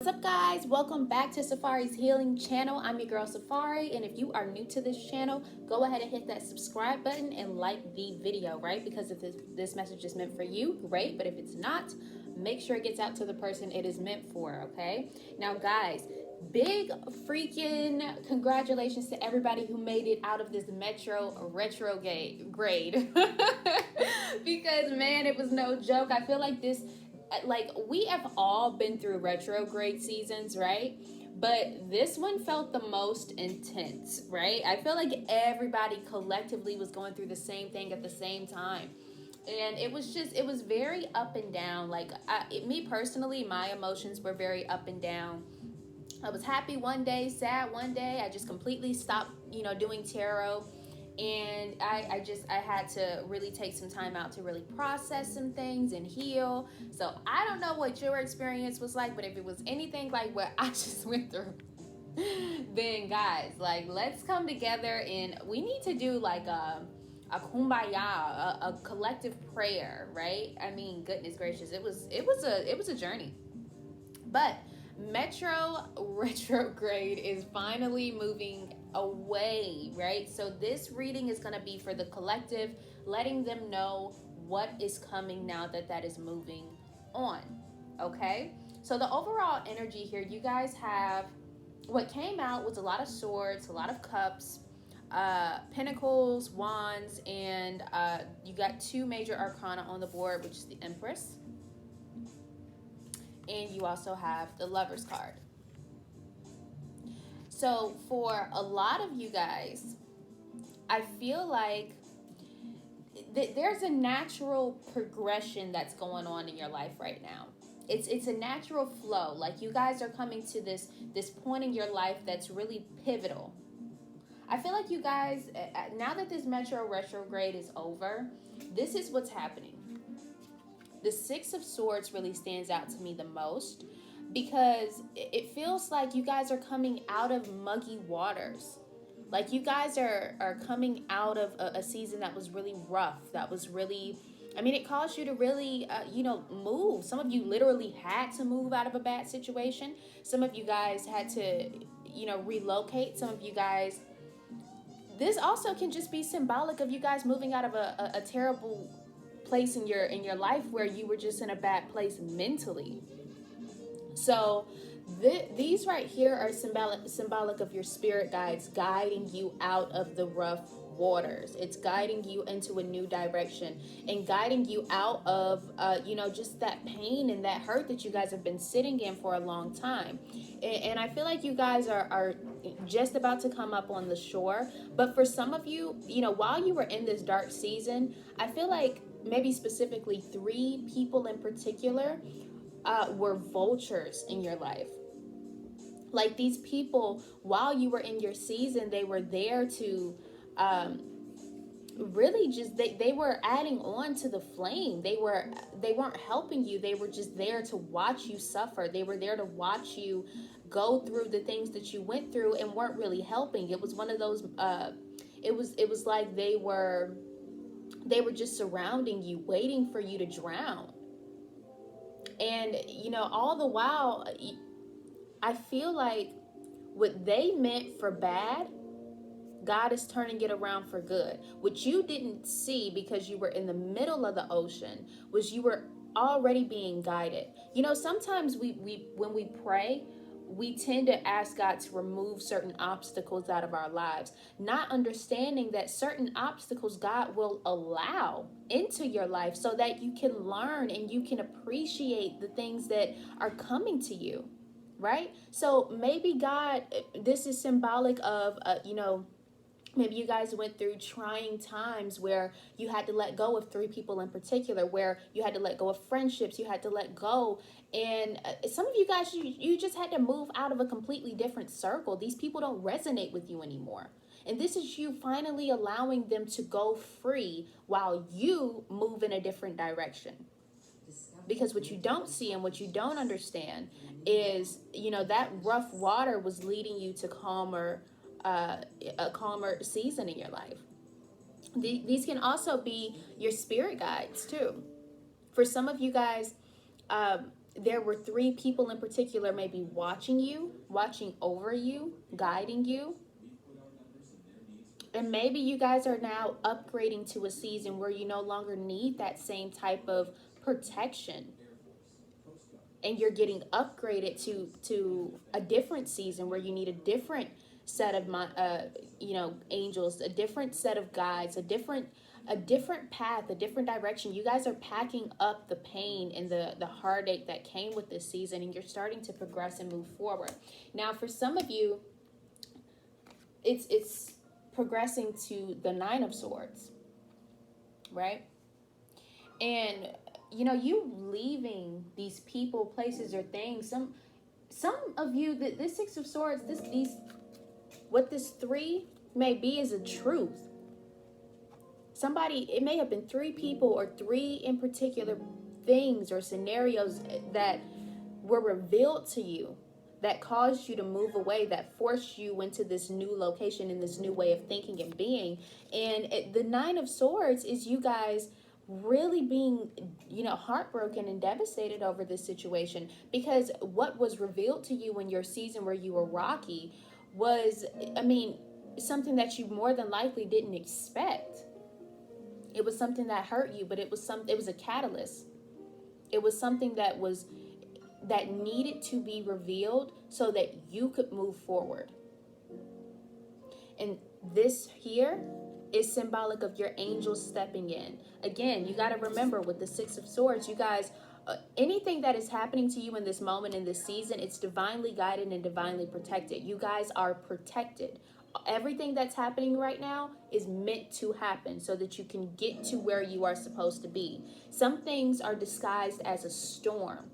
What's up, guys? Welcome back to Safari's Healing Channel. I'm your girl Safari, and if you are new to this channel, go ahead and hit that subscribe button and like the video, right? Because if this message is meant for you, great, but if it's not, make sure it gets out to the person it is meant for, okay? Now, guys, big freaking congratulations to everybody who made it out of this Metro retrograde grade. Because, man, it was no joke. I feel like we have all been through retrograde seasons, right? But this one felt the most intense, right? I feel like everybody collectively was going through the same thing at the same time. And it was very up and down. Me personally, my emotions were very up and down. I was happy one day, sad one day. I just completely stopped, doing tarot. And I had to really take some time out to really process some things and heal. So I don't know what your experience was like, but if it was anything like what I just went through, then guys, let's come together and we need to do a kumbaya, a collective prayer, right? I mean, goodness gracious, it was a journey. But Metro retrograde is finally moving away, right? So this reading is going to be for the collective, letting them know what is coming now that is moving on, okay? So the overall energy here, you guys have, what came out was a lot of swords, a lot of cups, pentacles, wands, and you got two major arcana on the board, which is the Empress. And you also have the Lover's card. So for a lot of you guys, I feel like there's a natural progression that's going on in your life right now. It's a natural flow. Like, you guys are coming to this point in your life that's really pivotal. I feel like you guys, now that this Metro retrograde is over, this is what's happening. The Six of Swords really stands out to me the most because it feels like you guys are coming out of muggy waters. Like, you guys are coming out of a season that was really rough, that was really, it caused you to really, move. Some of you literally had to move out of a bad situation. Some of you guys had to, relocate. Some of you guys, this also can just be symbolic of you guys moving out of a terrible place in your life where you were just in a bad place mentally. So these right here are symbolic of your spirit guides guiding you out of the rough waters. It's guiding you into a new direction and guiding you out of just that pain and that hurt that you guys have been sitting in for a long time. And I feel like you guys are just about to come up on the shore. But for some of you, while you were in this dark season, I feel like maybe specifically 3 people in particular were vultures in your life. Like, these people, while you were in your season, they were there to really just, they were adding on to the flame. They weren't helping you. They were just there to watch you suffer. They were there to watch you go through the things that you went through and weren't really helping. It was one of those, it was like they were just surrounding you, waiting for you to drown. And, all the while, I feel like what they meant for bad, God is turning it around for good. What you didn't see because you were in the middle of the ocean was you were already being guided. Sometimes when we pray, we tend to ask God to remove certain obstacles out of our lives, not understanding that certain obstacles God will allow into your life so that you can learn and you can appreciate the things that are coming to you, right? So maybe God, this is symbolic of, maybe you guys went through trying times where you had to let go of 3 people in particular, where you had to let go of friendships, you had to let go. And some of you guys, you just had to move out of a completely different circle. These people don't resonate with you anymore. And this is you finally allowing them to go free while you move in a different direction. Because what you don't see and what you don't understand is, that rough water was leading you to a calmer season in your life. These can also be your spirit guides too. For some of you guys, there were three people in particular maybe watching you, watching over you, guiding you. And maybe you guys are now upgrading to a season where you no longer need that same type of protection. And you're getting upgraded to a different season where you need a different set of angels, a different set of guides, a different path, a different direction. You guys are packing up the pain and the heartache that came with this season, and you're starting to progress and move forward. Now, for some of you, it's progressing to the Nine of Swords, right? And you leaving these people, places, or things. Some of you, this Six of Swords, what this three may be is a truth. It may have been three people or three in particular things or scenarios that were revealed to you that caused you to move away, that forced you into this new location and this new way of thinking and being. And the Nine of Swords is you guys really being, heartbroken and devastated over this situation, because what was revealed to you in your season where you were rocky was, something that you more than likely didn't expect. It was something that hurt you, but it was a catalyst. It was something that needed to be revealed so that you could move forward. And this here is symbolic of your angels stepping in. Again, you got to remember with the Six of Swords, you guys, anything that is happening to you in this moment, in this season, it's divinely guided and divinely protected. You guys are protected. Everything that's happening right now is meant to happen so that you can get to where you are supposed to be. Some things are disguised as a storm,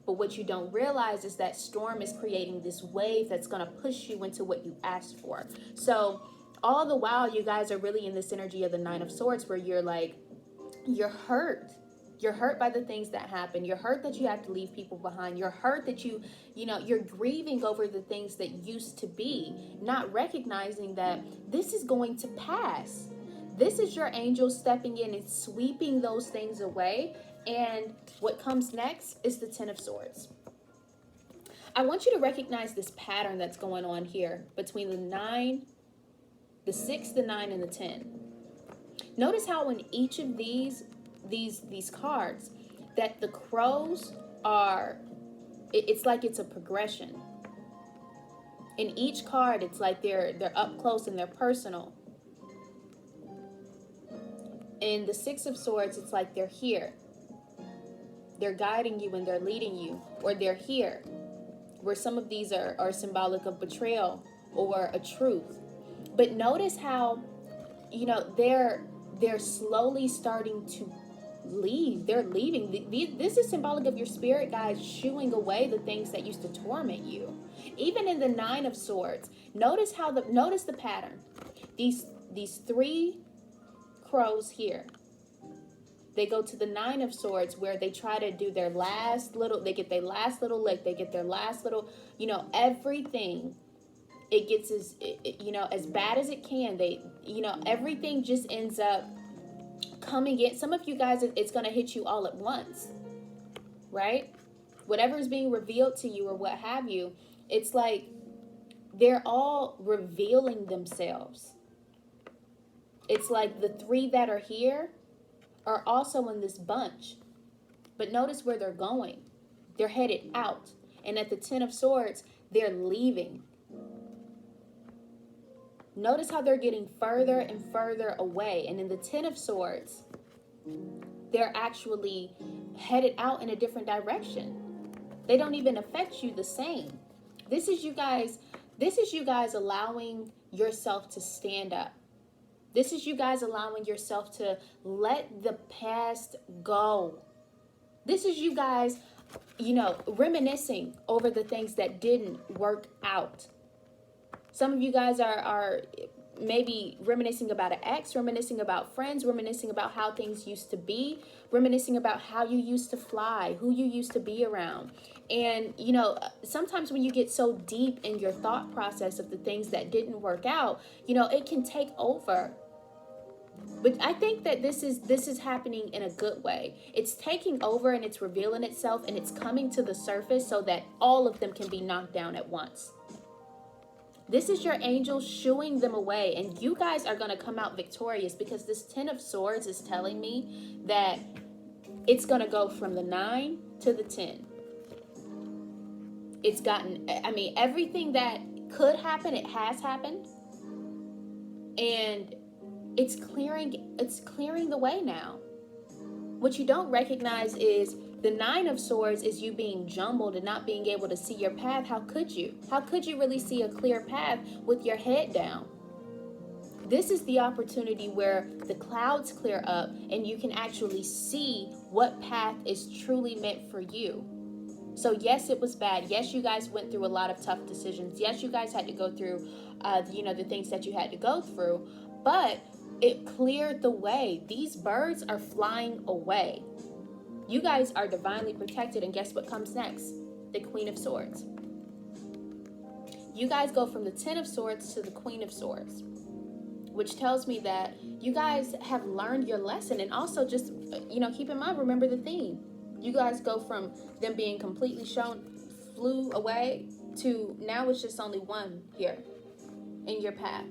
but what you don't realize is that storm is creating this wave that's going to push you into what you asked for. So all the while, you guys are really in this energy of the Nine of Swords where you're hurt. You're hurt by the things that happen. You're hurt that you have to leave people behind. You're hurt that you're grieving over the things that used to be, not recognizing that this is going to pass. This is your angel stepping in and sweeping those things away. And what comes next is the Ten of Swords. I want you to recognize this pattern that's going on here between the 9, the 6, the 9, and the 10. Notice how in each of these cards that the crows are, it's like it's a progression. In each card, it's like they're up close and they're personal. In the Six of Swords, it's like they're here. They're guiding you and they're leading you, or they're here. Where some of these are symbolic of betrayal or a truth. But notice how, they're slowly starting to leave. They're leaving. This is symbolic of your spirit guides shooing away the things that used to torment you. Even in the Nine of Swords, notice the pattern. These three crows here. They go to the Nine of Swords where they try to do their last little, they get their last little lick, they get their last little, everything. It gets as bad as it can. Everything just ends up coming in. Some of you guys, it's going to hit you all at once, right? Whatever is being revealed to you or what have you, it's like they're all revealing themselves. It's like the three that are here are also in this bunch. But notice where they're going. They're headed out. And at the Ten of Swords, they're leaving. Notice how they're getting further and further away. And in the Ten of Swords, they're actually headed out in a different direction. They don't even affect you the same. This is you guys allowing yourself to stand up. This is you guys allowing yourself to let the past go. This is you guys, reminiscing over the things that didn't work out. Some of you guys are maybe reminiscing about an ex, reminiscing about friends, reminiscing about how things used to be, reminiscing about how you used to fly, who you used to be around. And, sometimes when you get so deep in your thought process of the things that didn't work out, it can take over But I think that this is happening in a good way. It's taking over and it's revealing itself and it's coming to the surface so that all of them can be knocked down at once. This is your angel shooing them away, and you guys are going to come out victorious, because this 10 of Swords is telling me that it's going to go from the 9 to the 10. It's gotten, I mean, everything that could happen, it has happened. And it's clearing the way now. What you don't recognize is the 9 of Swords is you being jumbled and not being able to see your path. How could you? How could you really see a clear path with your head down? This is the opportunity where the clouds clear up and you can actually see what path is truly meant for you. So yes, it was bad. Yes, you guys went through a lot of tough decisions. Yes, you guys had to go through, the things that you had to go through, but it cleared the way. These birds are flying away. You guys are divinely protected, and guess what comes next? The Queen of Swords. You guys go from the 10 of Swords to the Queen of Swords, which tells me that you guys have learned your lesson. And also just, keep in mind, remember the theme. You guys go from them being completely flew away, to now it's just only one here in your path.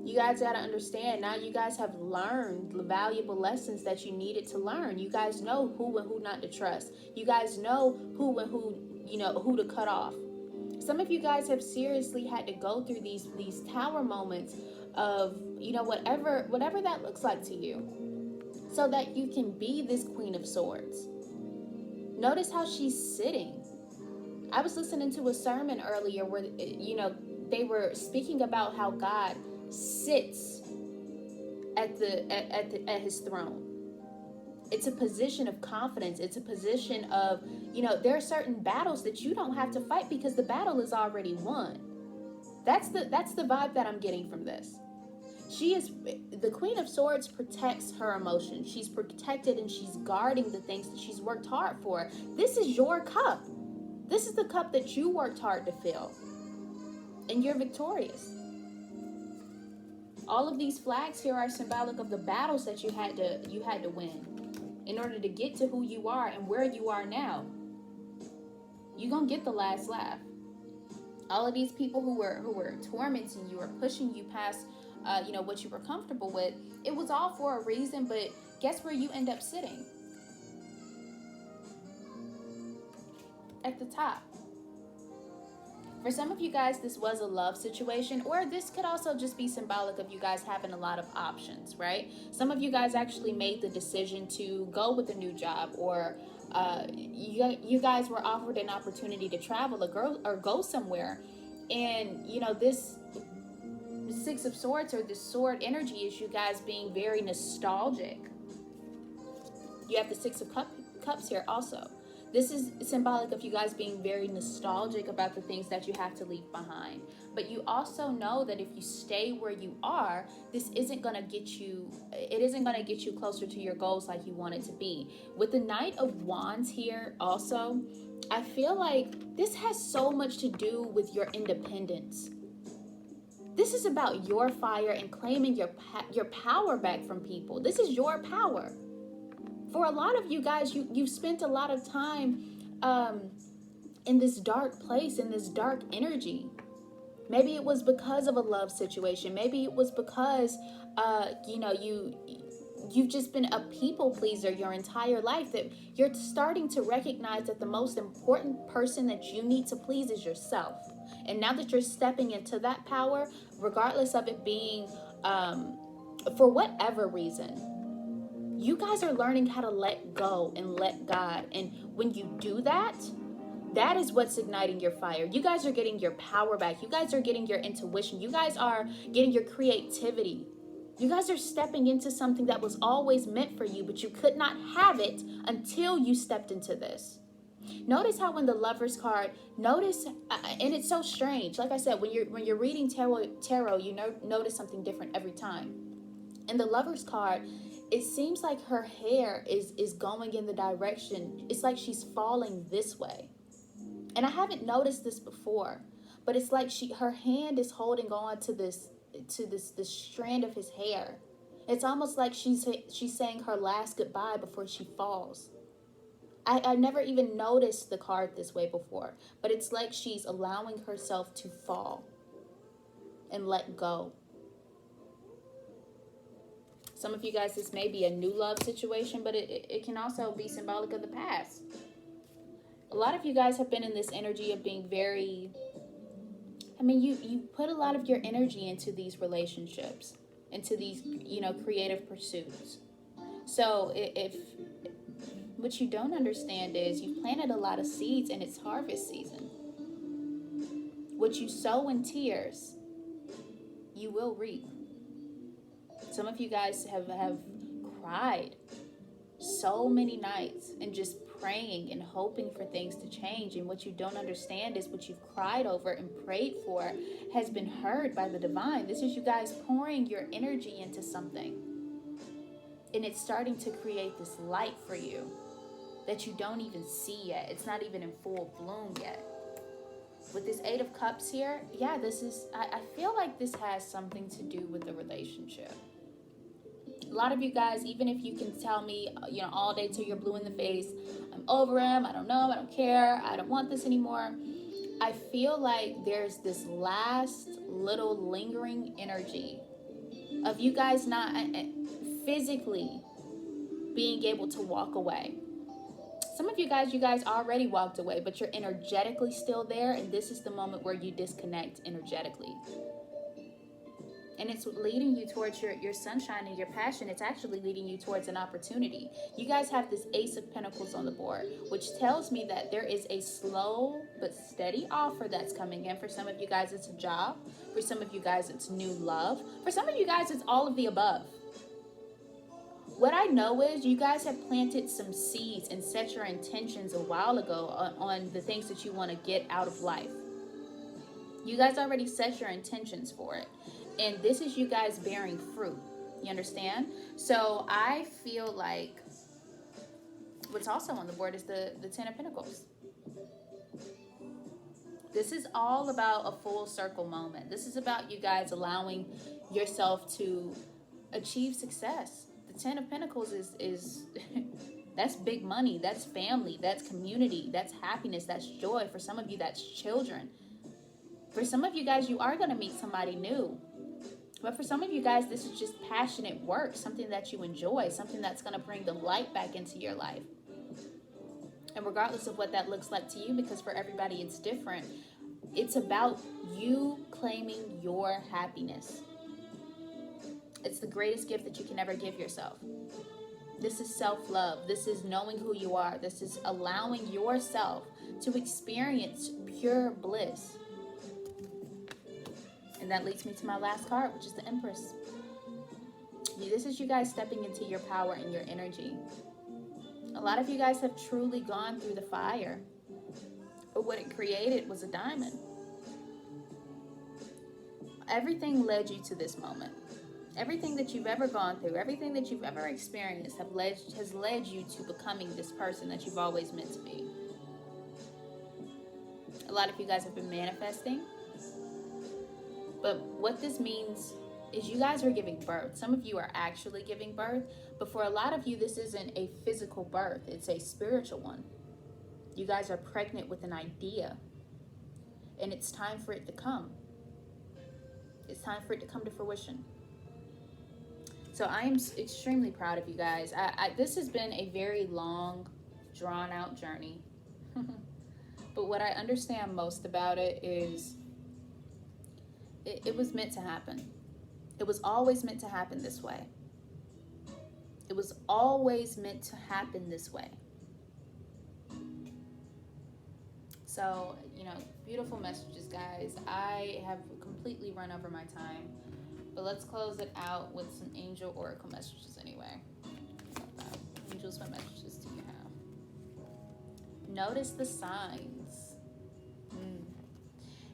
You guys got to understand, now you guys have learned the valuable lessons that you needed to learn. You guys know who and who not to trust. You guys know who and who to cut off. Some of you guys have seriously had to go through these tower moments of, whatever that looks like to you, so that you can be this Queen of Swords. Notice how she's sitting. I was listening to a sermon earlier where, they were speaking about how God sits at his throne. It's a position of confidence. It's a position of, there are certain battles that you don't have to fight because the battle is already won. That's the vibe that I'm getting from this. The Queen of Swords protects her emotions. She's protected and she's guarding the things that she's worked hard for. This is your cup. This is the cup that you worked hard to fill. And you're victorious. All of these flags here are symbolic of the battles that you had to win in order to get to who you are and where you are now. You're going to get the last laugh. All of these people who were tormenting you or pushing you past what you were comfortable with, it was all for a reason, but guess where you end up sitting? At the top. For some of you guys, this was a love situation, or this could also just be symbolic of you guys having a lot of options, right? Some of you guys actually made the decision to go with a new job, or you guys were offered an opportunity to travel or go somewhere. And, this 6 of Swords, or this sword energy, is you guys being very nostalgic. You have the 6 of Cups here also. This is symbolic of you guys being very nostalgic about the things that you have to leave behind. But you also know that if you stay where you are, this isn't going to get you closer to your goals like you want it to be. With the Knight of Wands here also, I feel like this has so much to do with your independence. This is about your fire and claiming your power back from people. This is your power. For a lot of you guys, you've spent a lot of time in this dark place, in this dark energy. Maybe it was because of a love situation. Maybe it was because, you've just been a people pleaser your entire life, that you're starting to recognize that the most important person that you need to please is yourself. And now that you're stepping into that power, regardless of it being for whatever reason, you guys are learning how to let go and let God. And when you do that, that is what's igniting your fire. You guys are getting your power back. You guys are getting your intuition. You guys are getting your creativity. You guys are stepping into something that was always meant for you, but you could not have it until you stepped into this. Notice how when the Lover's card, and it's so strange. Like I said, when you're reading tarot, you notice something different every time. And the Lover's card, it seems like her hair is going in the direction. It's like she's falling this way. And I haven't noticed this before, but it's like her hand is holding on to this to this strand of his hair. It's almost like she's saying her last goodbye before she falls. I never even noticed the card this way before, but it's like she's allowing herself to fall and let go. Some of you guys, this may be a new love situation, but it can also be symbolic of the past. A lot of you guys have been in this energy of being very, I mean, you put a lot of your energy into these relationships, into these, creative pursuits. So if what you don't understand is you've planted a lot of seeds and it's harvest season. What you sow in tears, you will reap. Some of you guys have cried so many nights and just praying and hoping for things to change. And what you don't understand is what you've cried over and prayed for has been heard by the divine. This is you guys pouring your energy into something. And it's starting to create this light for you that you don't even see yet. It's not even in full bloom yet. With this 8 of Cups here, yeah, I feel like this has something to do with the relationship. A lot of you guys, even if you can tell me, all day till you're blue in the face, I'm over him, I don't know, I don't care, I don't want this anymore. I feel like there's this last little lingering energy of you guys not physically being able to walk away. Some of you guys already walked away, but you're energetically still there, and this is the moment where you disconnect energetically. And it's leading you towards your sunshine and your passion. It's actually leading you towards an opportunity. You guys have this Ace of Pentacles on the board, which tells me that there is a slow but steady offer that's coming in. For some of you guys, it's a job. For some of you guys, it's new love. For some of you guys, it's all of the above. What I know is you guys have planted some seeds and set your intentions a while ago on the things that you want to get out of life. You guys already set your intentions for it. And this is you guys bearing fruit. You understand? So I feel like what's also on the board is the 10 of Pentacles. This is all about a full circle moment. This is about you guys allowing yourself to achieve success. The 10 of Pentacles is that's big money, that's family, that's community, that's happiness, that's joy. For some of you, that's children. For some of you guys, you are going to meet somebody new. But for some of you guys, this is just passionate work, something that you enjoy, something that's going to bring the light back into your life. And regardless of what that looks like to you, because for everybody it's different, it's about you claiming your happiness. It's the greatest gift that you can ever give yourself. This is self-love. This is knowing who you are. This is allowing yourself to experience pure bliss. And that leads me to my last card, which is the Empress. This is you guys stepping into your power and your energy. A lot of you guys have truly gone through the fire, but what it created was a diamond. Everything led you to this moment. Everything that you've ever gone through, everything that you've ever experienced has led you to becoming this person that you've always meant to be. A lot of you guys have been manifesting. But what this means is you guys are giving birth. Some of you are actually giving birth, but for a lot of you, this isn't a physical birth. It's a spiritual one. You guys are pregnant with an idea, and it's time for it to come. It's time for it to come to fruition. So I am extremely proud of you guys. This has been a very long, drawn-out journey. But what I understand most about it is it was meant to happen. It was always meant to happen this way. It was always meant to happen this way. So, beautiful messages, guys. I have completely run over my time. But let's close it out with some angel oracle messages anyway. Angels, what messages do you have? Notice the signs.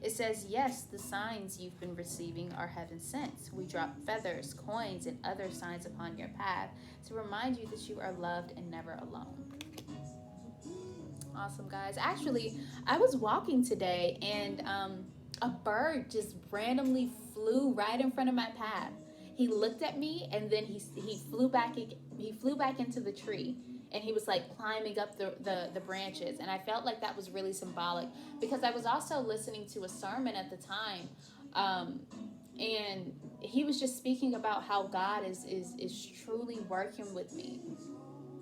It says, yes, the signs you've been receiving are heaven sent. We drop feathers, coins, and other signs upon your path to remind you that you are loved and never alone. Awesome, guys. Actually, I was walking today and a bird just randomly flew right in front of my path. He looked at me, and then he flew back. He flew back into the tree, and he was like climbing up the branches. And I felt like that was really symbolic, because I was also listening to a sermon at the time, and he was just speaking about how God is truly working with me.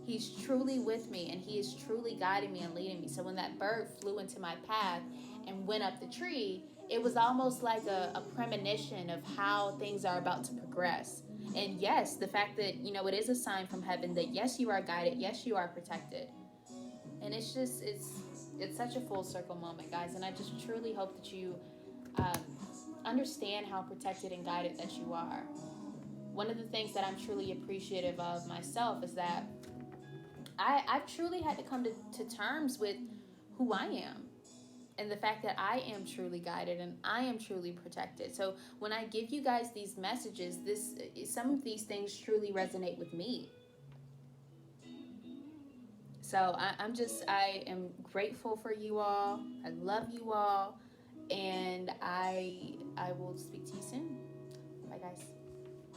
He's truly with me, and he is truly guiding me and leading me. So when that bird flew into my path and went up the tree, it was almost like a premonition of how things are about to progress. And yes, the fact that, it is a sign from heaven that yes, you are guided, yes, you are protected. And it's such a full circle moment, guys. And I just truly hope that you understand how protected and guided that you are. One of the things that I'm truly appreciative of myself is that I've truly had to come to terms with who I am, and the fact that I am truly guided and I am truly protected. So when I give you guys these messages, some of these things truly resonate with me. So I am grateful for you all. I love you all, and I will speak to you soon. Bye, guys.